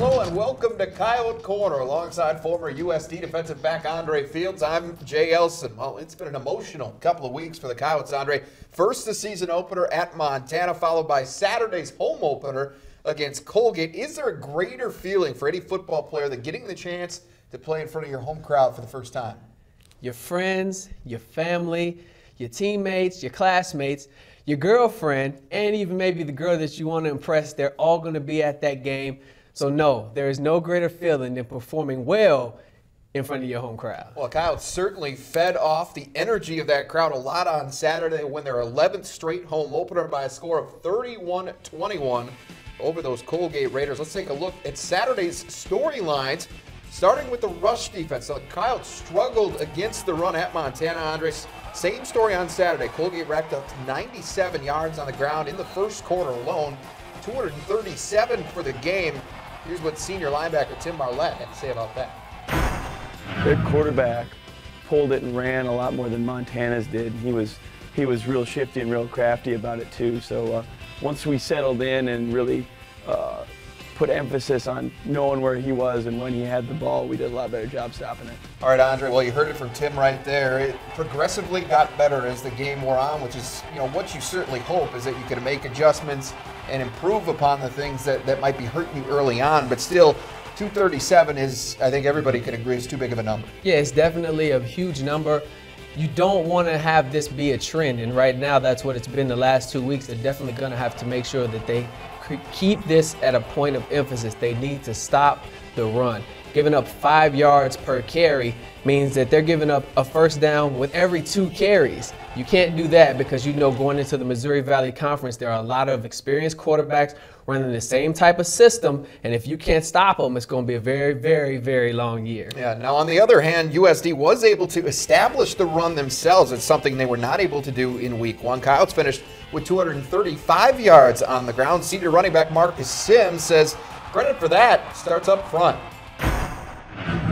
Hello and welcome to Coyote Corner alongside former USD defensive back Andre Fields. I'm Jay Elsen. Well, it's been an emotional couple of weeks for the Coyotes, Andre. First the season opener at Montana, followed by Saturday's home opener against Colgate. Is there a greater feeling for any football player than getting the chance to play in front of your home crowd for the first time? Your friends, your family, your teammates, your classmates, your girlfriend, and even maybe the girl that you want to impress, they're all going to be at that game. So no, there is no greater feeling than performing well in front of your home crowd. Well, Coyotes certainly fed off the energy of that crowd a lot on Saturday when their 11th straight home opener by a score of 31-21 over those Colgate Raiders. Let's take a look at Saturday's storylines, starting with the rush defense. So the Coyotes struggled against the run at Montana, Andres. Same story on Saturday. Colgate racked up 97 yards on the ground in the first quarter alone, 237 for the game. Here's what senior linebacker Tim Marlette had to say about that. Their quarterback pulled it and ran a lot more than Montana's did. He was real shifty and real crafty about it too. So once we settled in and really put emphasis on knowing where he was and when he had the ball, we did a lot better job stopping it. All right, Andre, well, you heard it from Tim right there. It progressively got better as the game wore on, which is, what you certainly hope is that you can make adjustments and improve upon the things that might be hurting you early on. But still, 237 is, I think everybody can agree, is too big of a number. Yeah, it's definitely a huge number. You don't want to have this be a trend, and right now that's what it's been the last 2 weeks. They're definitely going to have to make sure that they keep this at a point of emphasis. They need to stop the run. Giving up 5 yards per carry means that they're giving up a first down with every 2 carries. You can't do that because going into the Missouri Valley Conference, there are a lot of experienced quarterbacks running the same type of system, and if you can't stop them, it's going to be a very, very, very long year. Yeah, now on the other hand, USD was able to establish the run themselves. It's something they were not able to do in week 1. Coyotes finished with 235 yards on the ground. Senior running back Marcus Sims says credit for that starts up front.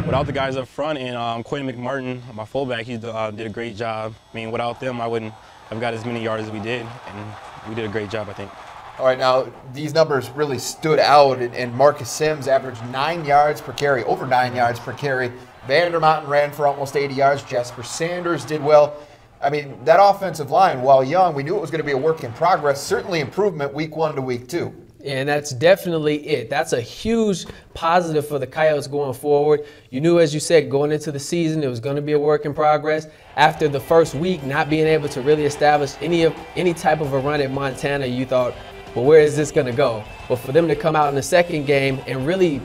Without the guys up front and Quinn McMartin, my fullback, he did a great job. I mean, without them, I wouldn't have got as many yards as we did, and we did a great job, I think. All right, now these numbers really stood out, and Marcus Sims averaged 9 yards per carry, over 9 yards per carry. Vandermountain ran for almost 80 yards. Jasper Sanders did well. I mean, that offensive line, while young, we knew it was going to be a work in progress. Certainly improvement week 1 to week 2. And that's definitely it. That's a huge positive for the Coyotes going forward. You knew, as you said, going into the season, it was going to be a work in progress. After the first week, not being able to really establish any type of a run at Montana, you thought, well, where is this going to go? But for them to come out in the second game and really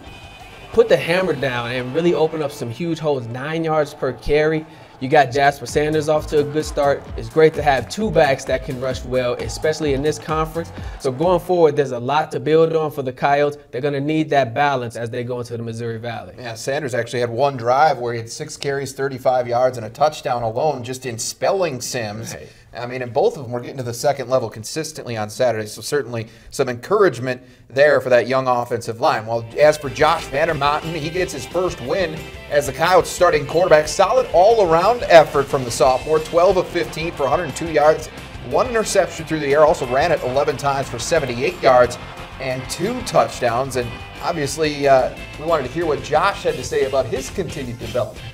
put the hammer down and really open up some huge holes, 9 yards per carry. You got Jasper Sanders off to a good start. It's great to have 2 backs that can rush well, especially in this conference. So going forward, there's a lot to build on for the Coyotes. They're going to need that balance as they go into the Missouri Valley. Yeah, Sanders actually had 1 drive where he had 6 carries, 35 yards, and a touchdown alone just in spelling Sims. Right. I mean, and both of them were getting to the second level consistently on Saturday, so certainly some encouragement there for that young offensive line. Well, as for Josh Vandermountain, he gets his first win as the Coyotes starting quarterback. Solid all-around effort from the sophomore, 12 of 15 for 102 yards, 1 interception through the air, also ran it 11 times for 78 yards and 2 touchdowns. And obviously, we wanted to hear what Josh had to say about his continued development.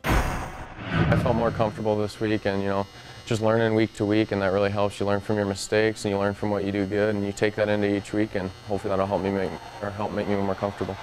I felt more comfortable this week, and just learning week to week, and that really helps. You learn from your mistakes and you learn from what you do good, and you take that into each week, and hopefully that'll help make me more comfortable.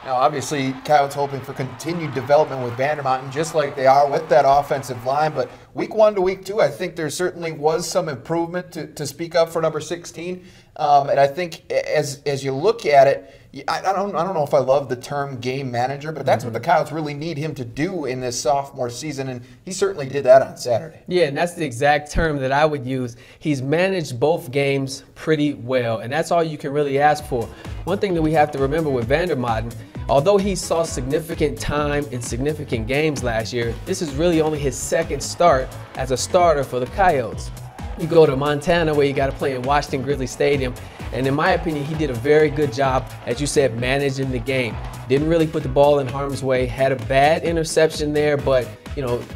Now, obviously, Coyotes hoping for continued development with Vandermountain, just like they are with that offensive line. But week 1 to week 2, I think there certainly was some improvement to speak up for number 16. And I think as you look at it, I don't know if I love the term game manager, but that's what the Coyotes really need him to do in this sophomore season, and he certainly did that on Saturday. Yeah, and that's the exact term that I would use. He's managed both games pretty well, and that's all you can really ask for. One thing that we have to remember with Vandermountain, although he saw significant time in significant games last year, this is really only his second start as a starter for the Coyotes. You go to Montana, where you got to play in Washington Grizzly Stadium, and in my opinion, he did a very good job, as you said, managing the game. Didn't really put the ball in harm's way, had a bad interception there, but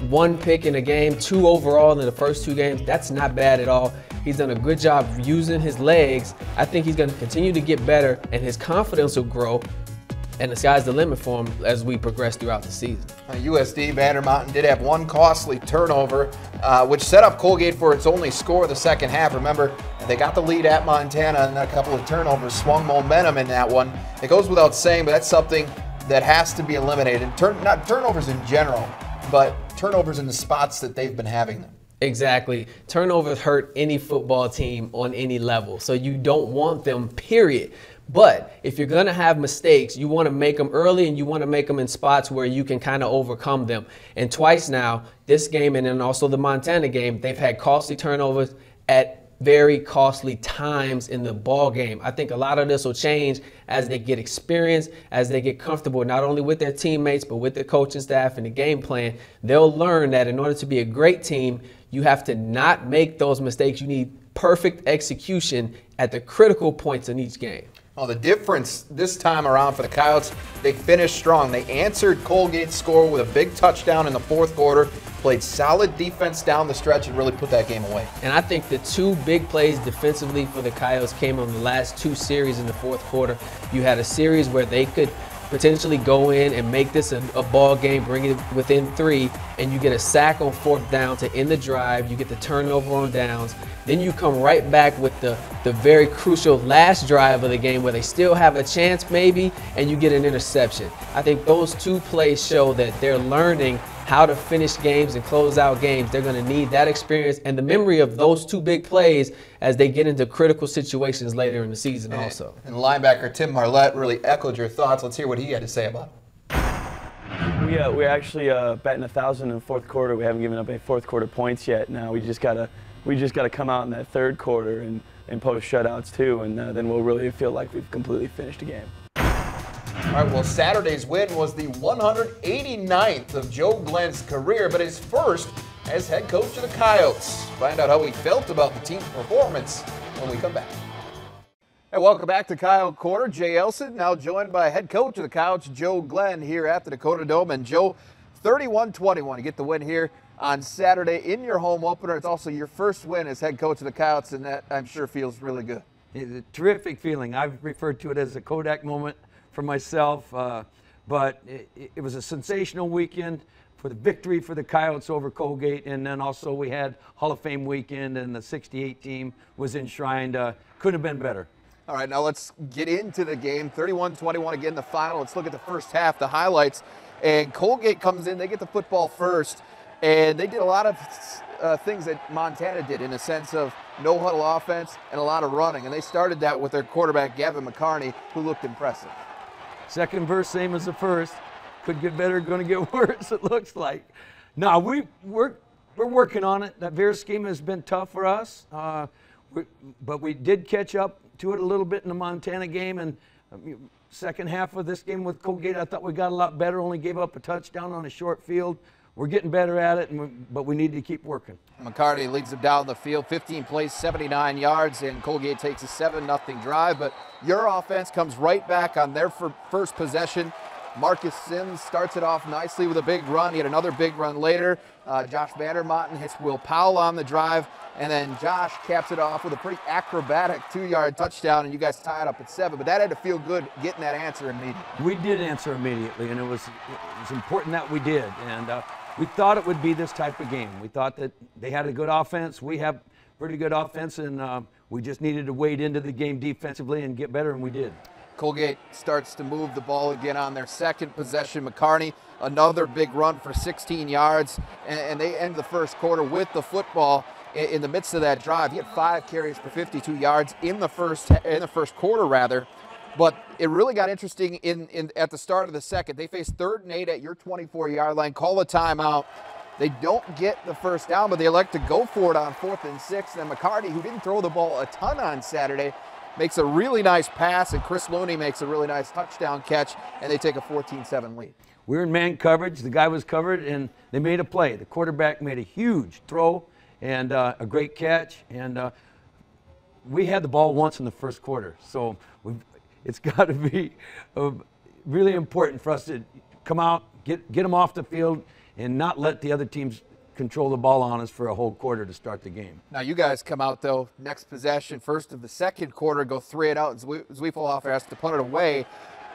1 pick in a game, 2 overall in the first 2 games, that's not bad at all. He's done a good job using his legs. I think he's going to continue to get better, and his confidence will grow. and the sky's the limit for them as we progress throughout the season. USD Vandermountain did have one costly turnover, which set up Colgate for its only score of the second half. Remember, they got the lead at Montana, and a couple of turnovers swung momentum in that one. It goes without saying, but that's something that has to be eliminated. Not turnovers in general, but turnovers in the spots that they've been having them. Exactly. Turnovers hurt any football team on any level, so you don't want them, period. But if you're going to have mistakes, you want to make them early, and you want to make them in spots where you can kind of overcome them. And twice now, this game and then also the Montana game, they've had costly turnovers at very costly times in the ball game. I think a lot of this will change as they get experience, as they get comfortable not only with their teammates but with the coaching staff and the game plan. They'll learn that in order to be a great team, you have to not make those mistakes. You need perfect execution at the critical points in each game. Well, the difference this time around for the Coyotes, they finished strong. They answered Colgate's score with a big touchdown in the fourth quarter, played solid defense down the stretch, and really put that game away. And I think the two big plays defensively for the Coyotes came on the last two series in the fourth quarter. You had a series where they could potentially go in and make this a ball game, bring it within 3, and you get a sack on fourth down to end the drive. You get the turnover on downs. Then you come right back with the very crucial last drive of the game where they still have a chance maybe, and you get an interception. I think those two plays show that they're learning how to finish games and close out games. They're going to need that experience and the memory of those two big plays as they get into critical situations later in the season also. And linebacker Tim Marlette really echoed your thoughts. Let's hear what he had to say about it. We actually batting 1,000 in the fourth quarter. We haven't given up any fourth quarter points yet. Now we just gotta come out in that third quarter and post shutouts too, and then we'll really feel like we've completely finished the game. All right, well, Saturday's win was the 189th of Joe Glenn's career, but his first as head coach of the Coyotes. Find out how he felt about the team's performance when we come back. Hey, welcome back to Coyote Corner. Jay Elsen, now joined by head coach of the Coyotes, Joe Glenn, here at the Dakota Dome. And Joe, 31-21, you get the win here on Saturday in your home opener. It's also your first win as head coach of the Coyotes, and that I'm sure feels really good. It's a terrific feeling. I've referred to it as a Kodak moment for myself, but it was a sensational weekend for the victory for the Coyotes over Colgate, and then also we had Hall of Fame weekend, and the 68 team was enshrined. Couldn't have been better. All right, now let's get into the game. 31-21 again, the final. Let's look at the first half, the highlights. And Colgate comes in, they get the football first, and they did a lot of things that Montana did in the sense of no huddle offense and a lot of running. And they started that with their quarterback, Gavin McCarney, who looked impressive. Second verse, same as the first. Could get better, going to get worse, it looks like. No, we're working on it. That Veer scheme has been tough for us, but we did catch up to it a little bit in the Montana game. And second half of this game with Colgate, I thought we got a lot better, only gave up a touchdown on a short field. We're getting better at it, but we need to keep working. McCarty leads them down the field, 15 plays, 79 yards, and Colgate takes a 7-0 drive. But your offense comes right back on their first possession. Marcus Sims starts it off nicely with a big run. He had another big run later. Josh Vandermountain hits Will Powell on the drive, and then Josh caps it off with a pretty acrobatic 2-yard touchdown, and you guys tie it up at 7. But that had to feel good getting that answer immediately. We did answer immediately, and it was important that we did. And we thought it would be this type of game. We thought that they had a good offense. We have pretty good offense, and we just needed to wade into the game defensively and get better, and we did. Colgate starts to move the ball again on their second possession. McCarney, another big run for 16 yards, and they end the first quarter with the football in the midst of that drive. He had 5 carries for 52 yards in the first quarter, rather. But it really got interesting at the start of the second. They faced 3rd and 8 at your 24-yard line, call a timeout. They don't get the first down, but they elect to go for it on 4th and 6. And then McCarty, who didn't throw the ball a ton on Saturday, makes a really nice pass, and Chris Looney makes a really nice touchdown catch, and they take a 14-7 lead. We were in man coverage. The guy was covered, and they made a play. The quarterback made a huge throw and a great catch. And we had the ball once in the first quarter, so it's got to be really important for us to come out, get them off the field, and not let the other teams control the ball on us for a whole quarter to start the game. Now you guys come out though, next possession, first of the second quarter, go 3 and out, and Zwiefelhofer has to punt it away.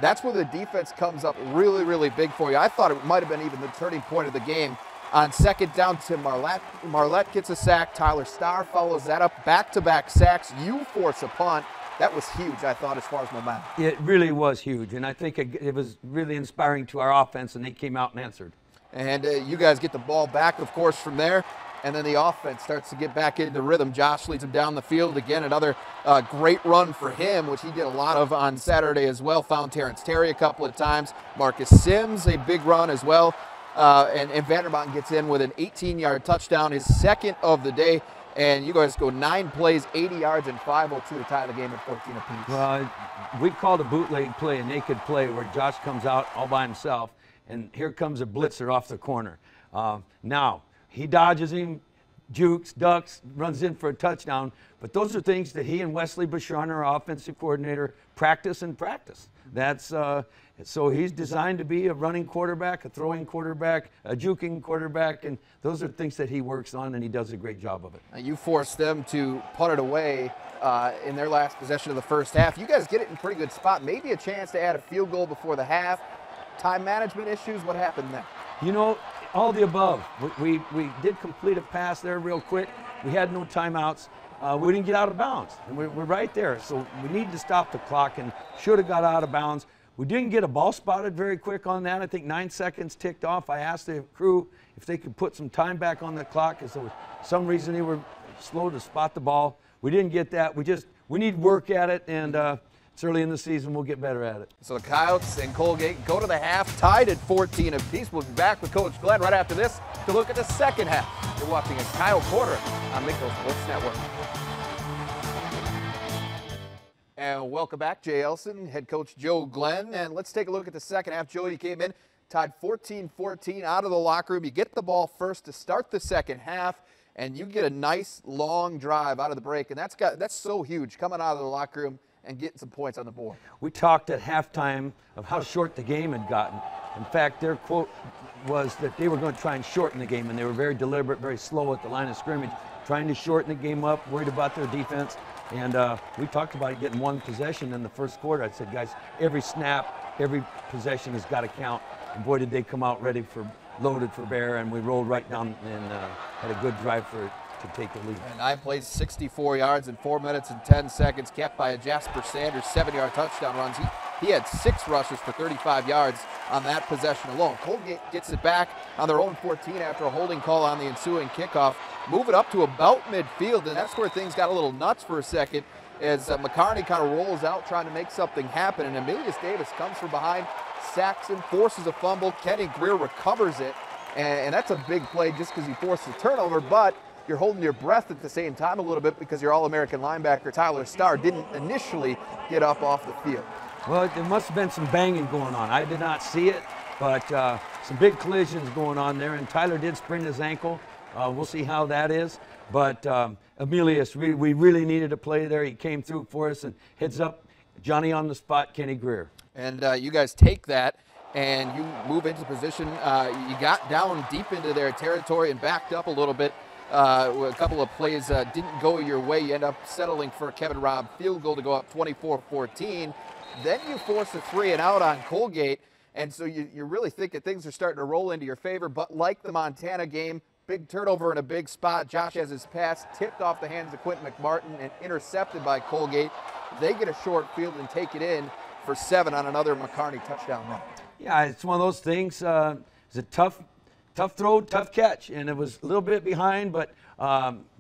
that's where the defense comes up really, really big for you. I thought it might have been even the turning point of the game. On second down, Tim Marlette gets a sack. Tyler Starr follows that up. Back-to-back sacks. You force a punt. That was huge, I thought, as far as momentum. It really was huge, and I think it was really inspiring to our offense, and they came out and answered. And you guys get the ball back, of course, from there. And then the offense starts to get back into rhythm. Josh leads him down the field again. Another great run for him, which he did a lot of on Saturday as well. Found Terrence Terry a couple of times. Marcus Sims, a big run as well. And Vandermont gets in with an 18-yard touchdown, his second of the day. And you guys go 9 plays, 80 yards, and 5:02 to tie the game at 14 apiece. Well, we called a bootleg play, a naked play, where Josh comes out all by himself, and here comes a blitzer off the corner. Now, he dodges him, jukes, ducks, runs in for a touchdown. But those are things that he and Wesley Bashon, our offensive coordinator, practice. That's so he's designed to be a running quarterback, a throwing quarterback, a juking quarterback, and those are things that he works on, and he does a great job of it. You forced them to punt it away in their last possession of the first half. You guys get it in a pretty good spot. Maybe a chance to add a field goal before the half. Time management issues, what happened there? You know, all the above. We did complete a pass there real quick. We had no timeouts. We didn't get out of bounds, and we're right there. So we need to stop the clock and should have got out of bounds. We didn't get a ball spotted very quick on that. I think 9 seconds ticked off. I asked the crew if they could put some time back on the clock because there was some reason they were slow to spot the ball. We didn't get that. We need work at it, and it's early in the season. We'll get better at it. So the Coyotes and Colgate go to the half, tied at 14 apiece. We'll be back with Coach Glenn right after this to look at the second half. You're watching a Kyle Porter on Midco Sports Network. And welcome back, Jay Elsen, head coach Joe Glenn. And let's take a look at the second half. Joe, you came in, tied 14-14 out of the locker room. You get the ball first to start the second half, and you get a nice long drive out of the break. And that's so huge, coming out of the locker room and getting some points on the board. We talked at halftime of how short the game had gotten. In fact, their quote was that they were going to try and shorten the game, and they were very deliberate, very slow at the line of scrimmage, trying to shorten the game up, worried about their defense. And we talked about it getting one possession in the first quarter. I said, guys, every snap, every possession has got to count. And boy, did they come out ready loaded for bear, and we rolled right down and had a good drive to take the lead. And 9 plays, 64 yards in 4 minutes and 10 seconds, capped by a Jasper Sanders 7-yard touchdown runs. He had 6 rushes for 35 yards on that possession alone. Colgate gets it back on their own 14 after a holding call on the ensuing kickoff. Move it up to about midfield, and that's where things got a little nuts for a second as McCarney kind of rolls out trying to make something happen, and Emilius Davis comes from behind, sacks him, forces a fumble. Kenny Greer recovers it, and that's a big play just because he forced the turnover, but you're holding your breath at the same time a little bit because your All-American linebacker, Tyler Starr, didn't initially get up off the field. Well, there must have been some banging going on. I did not see it, but some big collisions going on there, and Tyler did sprain his ankle. We'll see how that is. But Emilius, we really needed a play there. He came through for us, and heads up, Johnny on the spot, Kenny Greer. And you guys take that, and you move into position. You got down deep into their territory and backed up a little bit. A couple of plays didn't go your way. You end up settling for a Kevin Robb field goal to go up 24-14. Then you force a 3-and-out on Colgate, and so you're really thinking things are starting to roll into your favor. But like the Montana game, big turnover in a big spot. Josh has his pass tipped off the hands of Quentin McMartin and intercepted by Colgate. They get a short field and take it in for 7 on another McCarney touchdown run. Yeah, it's one of those things. It's a tough throw, tough catch, and it was a little bit behind, but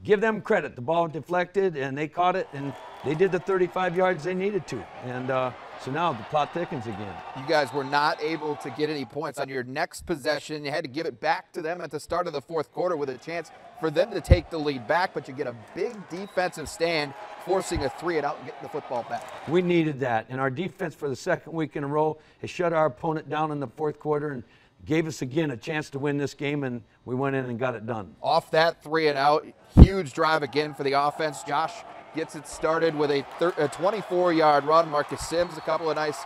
give them credit. The ball deflected, and they caught it, and they did the 35 yards they needed to. And so now the plot thickens again. You guys were not able to get any points on your next possession. You had to give it back to them at the start of the fourth quarter with a chance for them to take the lead back, but you get a big defensive stand, forcing a 3-and-out and getting the football back. We needed that, and our defense for the second week in a row has shut our opponent down in the fourth quarter and gave us again a chance to win this game, and we went in and got it done. Off that 3-and-out, huge drive again for the offense. Josh gets it started with a 24-yard run. Marcus Sims, a couple of nice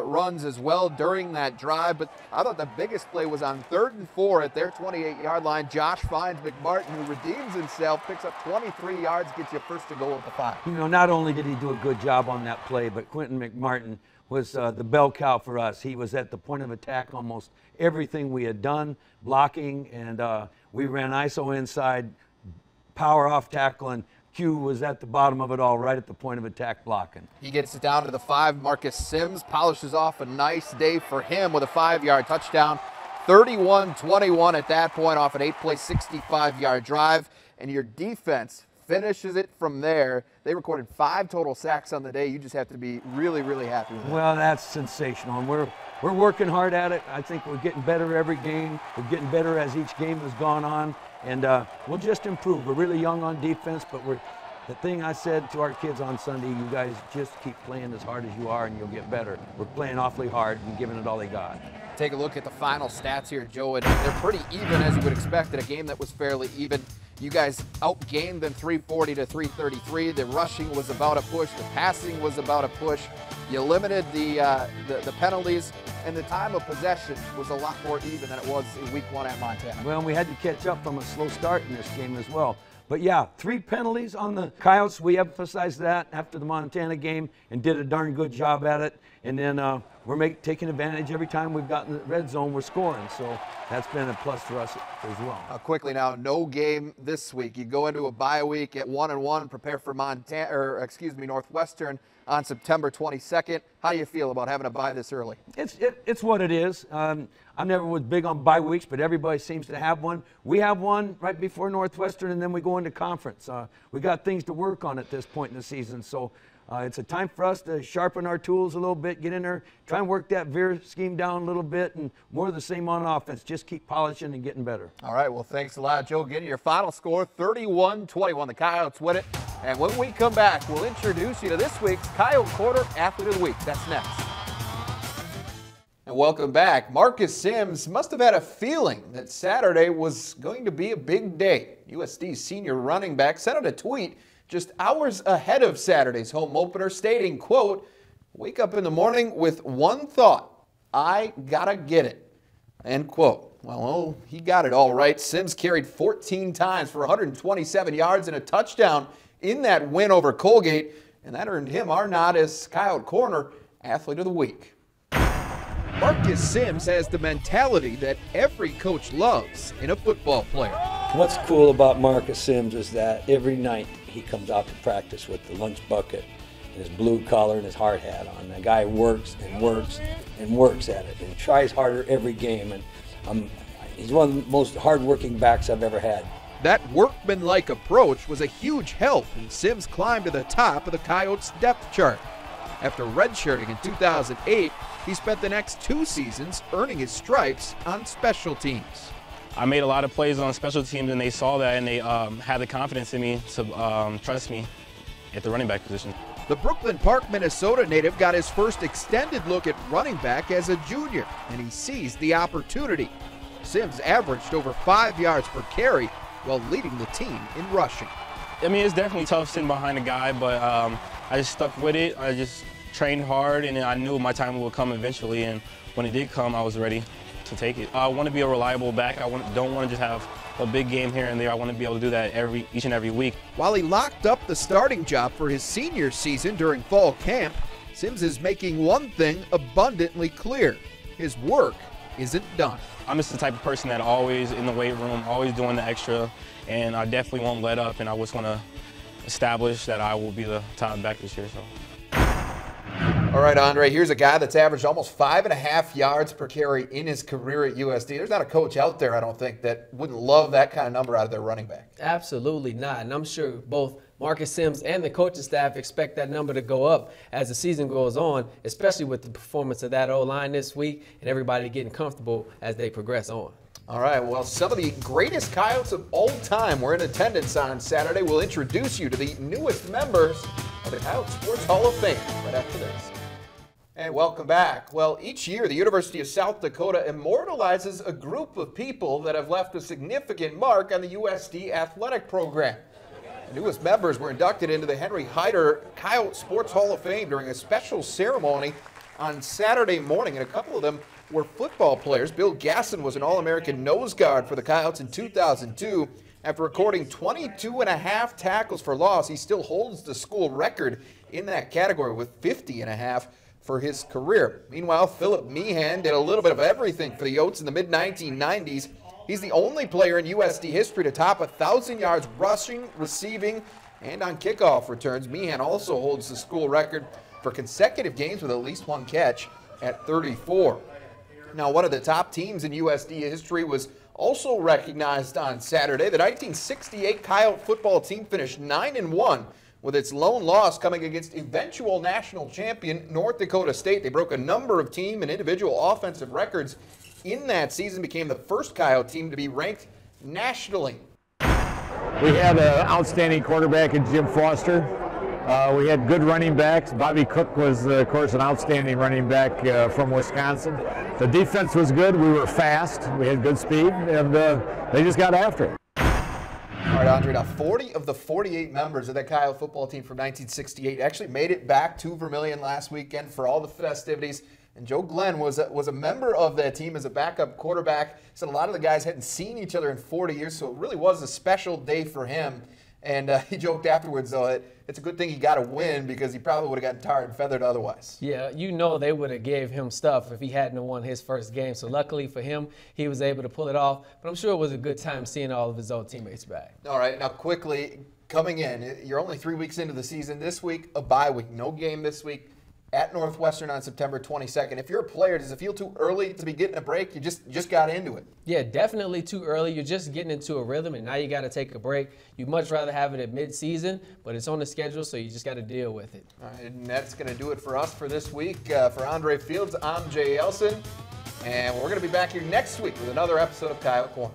runs as well during that drive. But I thought the biggest play was on 3rd and 4 at their 28-yard line. Josh finds McMartin, who redeems himself, picks up 23 yards, gets you first to goal at the 5. You know, not only did he do a good job on that play, but Quentin McMartin was the bell cow for us. He was at the point of attack almost everything we had done, blocking, and we ran ISO inside, power off tackle, and Q was at the bottom of it all, right at the point of attack blocking. He gets it down to the 5. Marcus Sims polishes off a nice day for him with a 5-yard touchdown. 31-21 at that point off an 8-play, 65-yard drive. And your defense finishes it from there. They recorded 5 total sacks on the day. You just have to be really, really happy with that. Well, that's sensational, and we're working hard at it. I think we're getting better every game. We're getting better as each game has gone on, and we'll just improve. We're really young on defense, but the thing I said to our kids on Sunday, you guys just keep playing as hard as you are and you'll get better. We're playing awfully hard and giving it all they got. Take a look at the final stats here, Joe, and they're pretty even as you would expect in a game that was fairly even. You guys outgained them 340 to 333. The rushing was about a push. The passing was about a push. You limited the penalties, and the time of possession was a lot more even than it was in week 1 at Montana. Well, we had to catch up from a slow start in this game as well. But yeah, 3 penalties on the Coyotes. We emphasized that after the Montana game and did a darn good job at it. And then we're taking advantage every time we've gotten the red zone, we're scoring. So that's been a plus for us as well. Quickly now, no game this week. You go into a bye week at 1-1, prepare for Northwestern on September 22nd. How do you feel about having a bye this early? It's what it is. I never was big on bye weeks, but everybody seems to have one. We have one right before Northwestern, and then we go into conference. We got things to work on at this point in the season, so it's a time for us to sharpen our tools a little bit, get in there, try and work that veer scheme down a little bit, and more of the same on offense. Just keep polishing and getting better. All right, well, thanks a lot, Joe. Getting your final score, 31-21. The Coyotes win it. And when we come back, we'll introduce you to this week's Coyote Corner Athlete of the Week. That's next. And welcome back. Marcus Sims must have had a feeling that Saturday was going to be a big day. USD's senior running back sent out a tweet just hours ahead of Saturday's home opener stating, quote, "Wake up in the morning with one thought, I gotta get it," end quote. Well, he got it all right. Sims carried 14 times for 127 yards and a touchdown in that win over Colgate, and that earned him our nod as Coyote Corner Athlete of the Week. Marcus Sims has the mentality that every coach loves in a football player. What's cool about Marcus Sims is that every night he comes out to practice with the lunch bucket and his blue collar and his hard hat on. The guy works and works and works at it and tries harder every game. And he's one of the most hard-working backs I've ever had. That workmanlike approach was a huge help in Sims' climb to the top of the Coyotes' depth chart. After redshirting in 2008, he spent the next 2 seasons earning his stripes on special teams. I made a lot of plays on special teams, and they saw that, and they had the confidence in me to trust me at the running back position. The Brooklyn Park, Minnesota native got his first extended look at running back as a junior, and he seized the opportunity. Sims averaged over 5 yards per carry while leading the team in rushing. I mean, it's definitely tough sitting behind a guy, but I just stuck with it. I just trained hard, and I knew my time would come eventually, and when it did come, I was ready to take it. I want to be a reliable back. Don't want to just have a big game here and there. I want to be able to do that each and every week. While he locked up the starting job for his senior season during fall camp, Sims is making one thing abundantly clear. His work isn't done. I'm just the type of person that always in the weight room, always doing the extra, and I definitely won't let up, and I just want to establish that I will be the top back this year. So. All right, Andre, here's a guy that's averaged almost 5.5 yards per carry in his career at USD. There's not a coach out there, I don't think, that wouldn't love that kind of number out of their running back. Absolutely not. And I'm sure both Marcus Sims and the coaching staff expect that number to go up as the season goes on, especially with the performance of that O-line this week and everybody getting comfortable as they progress on. All right, well, some of the greatest Coyotes of all time were in attendance on Saturday. We'll introduce you to the newest members of the Coyote Sports Hall of Fame right after this. And welcome back. Well, each year, the University of South Dakota immortalizes a group of people that have left a significant mark on the USD athletic program. The newest members were inducted into the Henry Hyder Coyote Sports Hall of Fame during a special ceremony on Saturday morning, and a couple of them were football players. Bill Gasson was an All-American nose guard for the Coyotes in 2002. After recording 22.5 tackles for loss, he still holds the school record in that category with 50.5. for his career. Meanwhile, Philip Meehan did a little bit of everything for the Yotes in the mid-1990s. He's the only player in USD history to top 1,000 yards rushing, receiving, and on kickoff returns. Meehan also holds the school record for consecutive games with at least one catch at 34. Now, one of the top teams in USD history was also recognized on Saturday. The 1968 Coyote football team finished 9-1 with its lone loss coming against eventual national champion North Dakota State. They broke a number of team and individual offensive records in that season, became the first Coyote team to be ranked nationally. We had an outstanding quarterback in Jim Foster. We had good running backs. Bobby Cook was, of course, an outstanding running back from Wisconsin. The defense was good. We were fast. We had good speed, and they just got after it. All right, Andre, now 40 of the 48 members of that Coyote football team from 1968 actually made it back to Vermillion last weekend for all the festivities. And Joe Glenn was a member of that team as a backup quarterback. Said a lot of the guys hadn't seen each other in 40 years, so it really was a special day for him. And he joked afterwards, though, that it's a good thing he got a win because he probably would have gotten tarred and feathered otherwise. Yeah, you know they would have gave him stuff if he hadn't won his first game. So luckily for him, he was able to pull it off. But I'm sure it was a good time seeing all of his old teammates back. All right, now quickly, coming in, you're only 3 weeks into the season. This week, a bye week. No game this week at Northwestern on September 22nd. If you're a player, does it feel too early to be getting a break? You just got into it. Yeah, definitely too early. You're just getting into a rhythm, and now you got to take a break. You'd much rather have it at mid-season, but it's on the schedule, so you just got to deal with it. All right, and that's going to do it for us for this week. For Andre Fields, I'm Jay Elsen, and we're going to be back here next week with another episode of Coyote Corner.